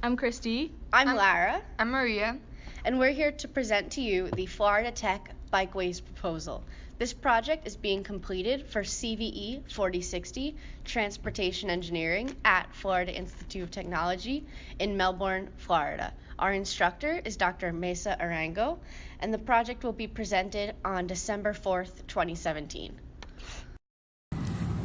I'm Christy. I'm Lara, I'm Maria. and we're here to present to you the Florida Tech Bikeways proposal. This project is being completed for CVE 4060 Transportation Engineering at Florida Institute of Technology in Melbourne, Florida. Our instructor is Dr. Mesa Arango, and the project will be presented on December 4th, 2017.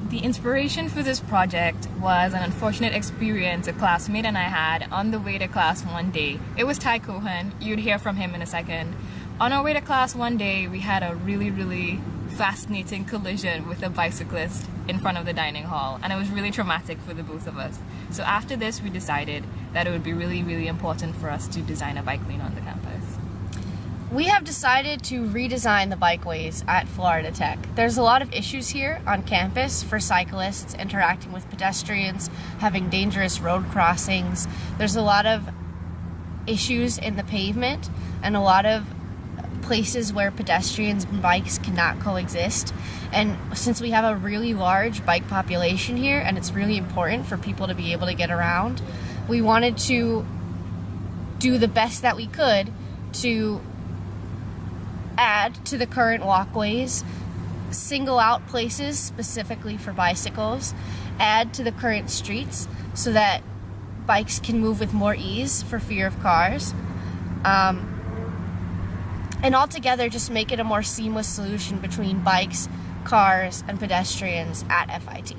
The inspiration for this project was an unfortunate experience a classmate and I had on the way to class one day. It was Ty Cohen. You'd hear from him in a second. On our way to class one day, we had a really fascinating collision with a bicyclist in front of the dining hall, and it was really traumatic for the both of us. So after this, we decided that it would be really important for us to design a bike lane on the campus. We have decided to redesign the bikeways at Florida Tech. There's a lot of issues here on campus for cyclists interacting with pedestrians, having dangerous road crossings. There's a lot of issues in the pavement and a lot of places where pedestrians and bikes cannot coexist. And since we have a really large bike population here and it's really important for people to be able to get around, we wanted to do the best that we could to add to the current walkways, single out places specifically for bicycles, add to the current streets so that bikes can move with more ease for fear of cars, and altogether just make it a more seamless solution between bikes, cars, and pedestrians at FIT.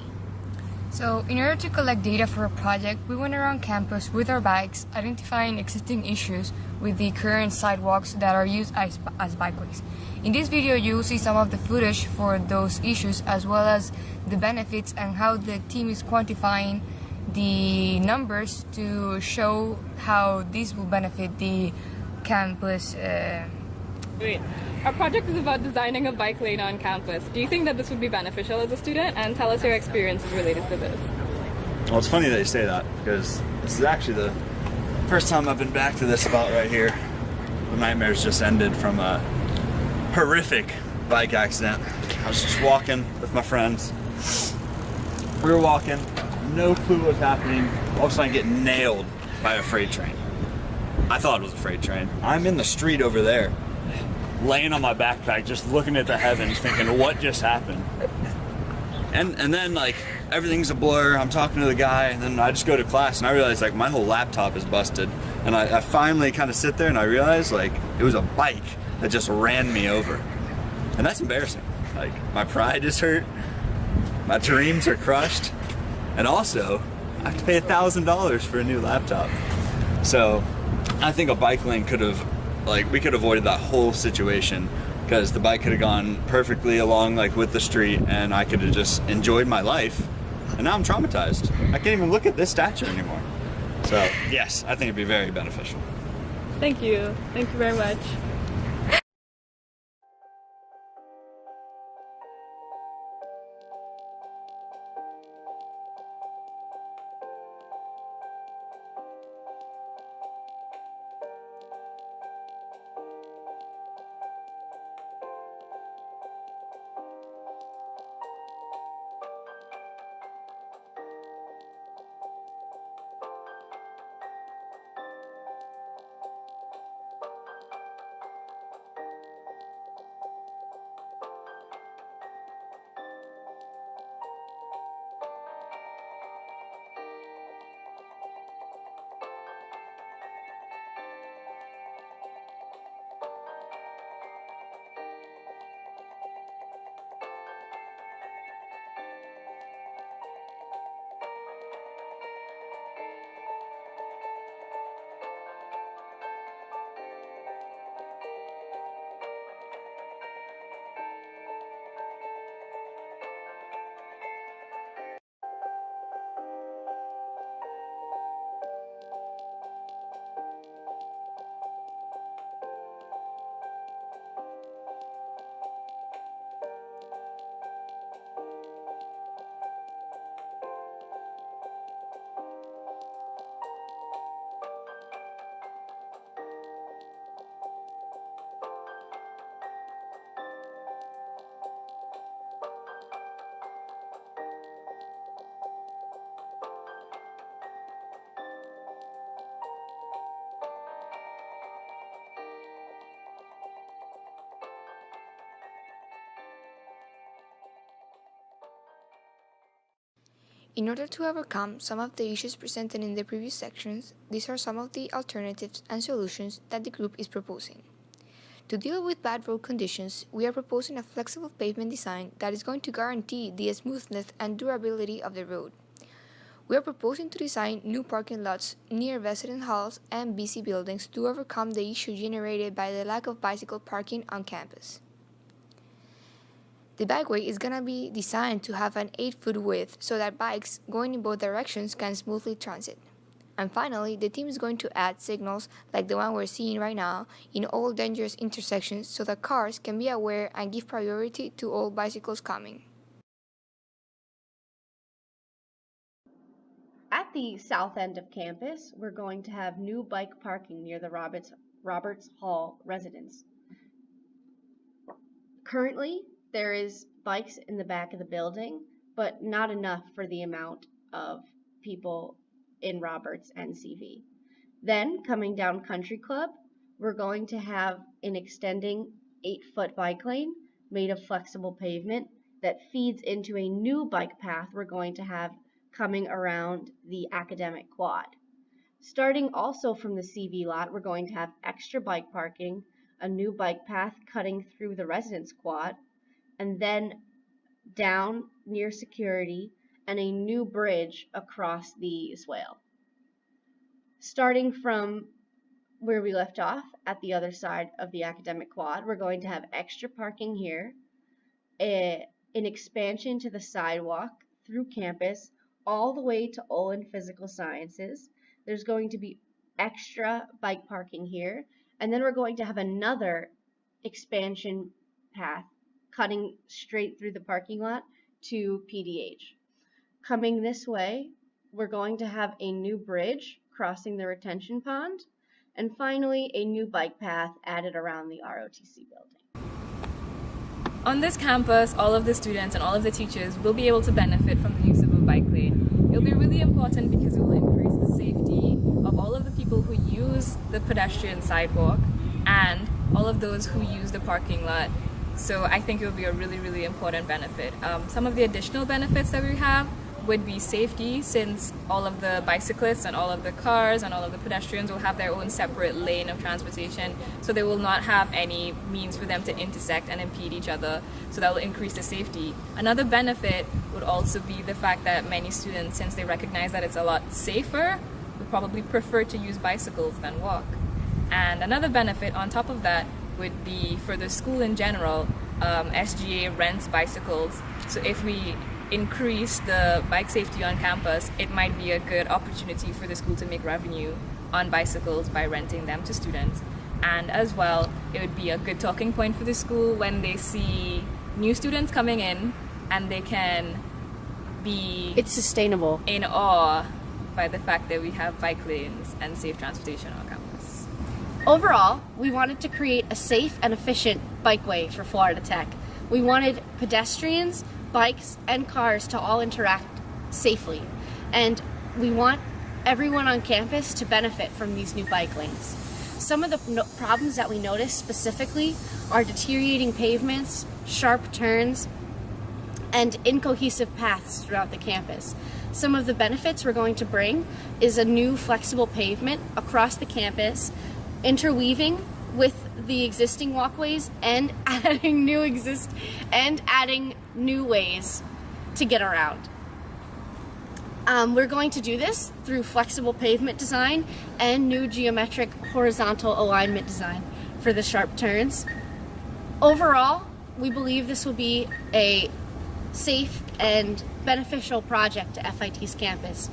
So in order to collect data for a project, we went around campus with our bikes, identifying existing issues with the current sidewalks that are used as bikeways. In this video, you will see some of the footage for those issues as well as the benefits and how the team is quantifying the numbers to show how these will benefit the campus. Our project is about designing a bike lane on campus. Do you think that this would be beneficial as a student? And tell us your experiences related to this. Well, it's funny that you say that because this is actually the first time I've been back to this spot right here. The nightmares just ended from a horrific bike accident. I was just walking with my friends. We were walking, no clue what was happening. All of a sudden I get nailed by a freight train. I thought it was a freight train. I'm in the street over there, laying on my backpack, just looking at the heavens, thinking, what just happened? And then, like, everything's a blur. I'm talking to the guy, and then I just go to class, and I realize, like, my whole laptop is busted. And I finally kind of sit there, and I realize, like, it was a bike that just ran me over. And that's embarrassing. Like, my pride is hurt. My dreams are crushed. And also, I have to pay $1,000 for a new laptop. So, I think a bike lane could have, like, we could have avoided that whole situation because the bike could have gone perfectly along, like, with the street, and I could have just enjoyed my life. And now I'm traumatized. I can't even look at this statue anymore. So, yes, I think it'd be very beneficial. Thank you. Thank you very much. In order to overcome some of the issues presented in the previous sections, these are some of the alternatives and solutions that the group is proposing. To deal with bad road conditions, we are proposing a flexible pavement design that is going to guarantee the smoothness and durability of the road. We are proposing to design new parking lots near resident halls and busy buildings to overcome the issue generated by the lack of bicycle parking on campus. The bikeway is going to be designed to have an 8-foot width so that bikes going in both directions can smoothly transit. And finally, the team is going to add signals like the one we're seeing right now in all dangerous intersections so that cars can be aware and give priority to all bicycles coming. At the south end of campus, we're going to have new bike parking near the Roberts Hall residence. Currently, there is bikes in the back of the building, but not enough for the amount of people in Roberts and CV. Then, coming down Country Club, we're going to have an extending 8-foot bike lane made of flexible pavement that feeds into a new bike path we're going to have coming around the academic quad. Starting also from the CV lot, we're going to have extra bike parking, a new bike path cutting through the residence quad, and then down near security and a new bridge across the swale. Starting from where we left off at the other side of the academic quad, we're going to have extra parking here, an expansion to the sidewalk through campus all the way to Olin Physical Sciences. There's going to be extra bike parking here, and then we're going to have another expansion path cutting straight through the parking lot to PDH. Coming this way, we're going to have a new bridge crossing the retention pond, and finally a new bike path added around the ROTC building. On this campus, all of the students and all of the teachers will be able to benefit from the use of a bike lane. It'll be really important because it will increase the safety of all of the people who use the pedestrian sidewalk and all of those who use the parking lot. So I think it will be a really, really important benefit. Some of the additional benefits that we have would be safety, since all of the bicyclists and all of the cars and all of the pedestrians will have their own separate lane of transportation, so they will not have any means for them to intersect and impede each other, so that will increase the safety. Another benefit would also be the fact that many students, since they recognize that it's a lot safer, would probably prefer to use bicycles than walk. And another benefit on top of that would be for the school in general. SGA rents bicycles, so if we increase the bike safety on campus, it might be a good opportunity for the school to make revenue on bicycles by renting them to students. And as well, it would be a good talking point for the school when they see new students coming in, and they can be It's sustainable. in awe by the fact that we have bike lanes and safe transportation on campus. Overall, we wanted to create a safe and efficient bikeway for Florida Tech. We wanted pedestrians, bikes, and cars to all interact safely. And we want everyone on campus to benefit from these new bike lanes. Some of the problems that we noticed specifically are deteriorating pavements, sharp turns, and incohesive paths throughout the campus. Some of the benefits we're going to bring is a new flexible pavement across the campus, interweaving with the existing walkways and adding new ways to get around. We're going to do this through flexible pavement design and new geometric horizontal alignment design for the sharp turns. Overall, we believe this will be a safe and beneficial project to FIT's campus.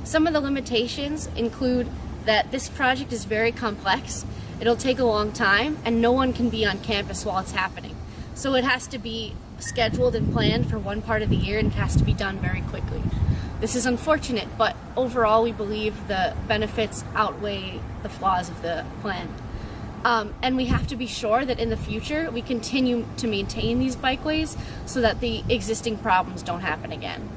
Some of the limitations include that this project is very complex, it'll take a long time, and no one can be on campus while it's happening. So it has to be scheduled and planned for one part of the year, and it has to be done very quickly. This is unfortunate, but overall we believe the benefits outweigh the flaws of the plan. And we have to be sure that in the future we continue to maintain these bikeways so that the existing problems don't happen again.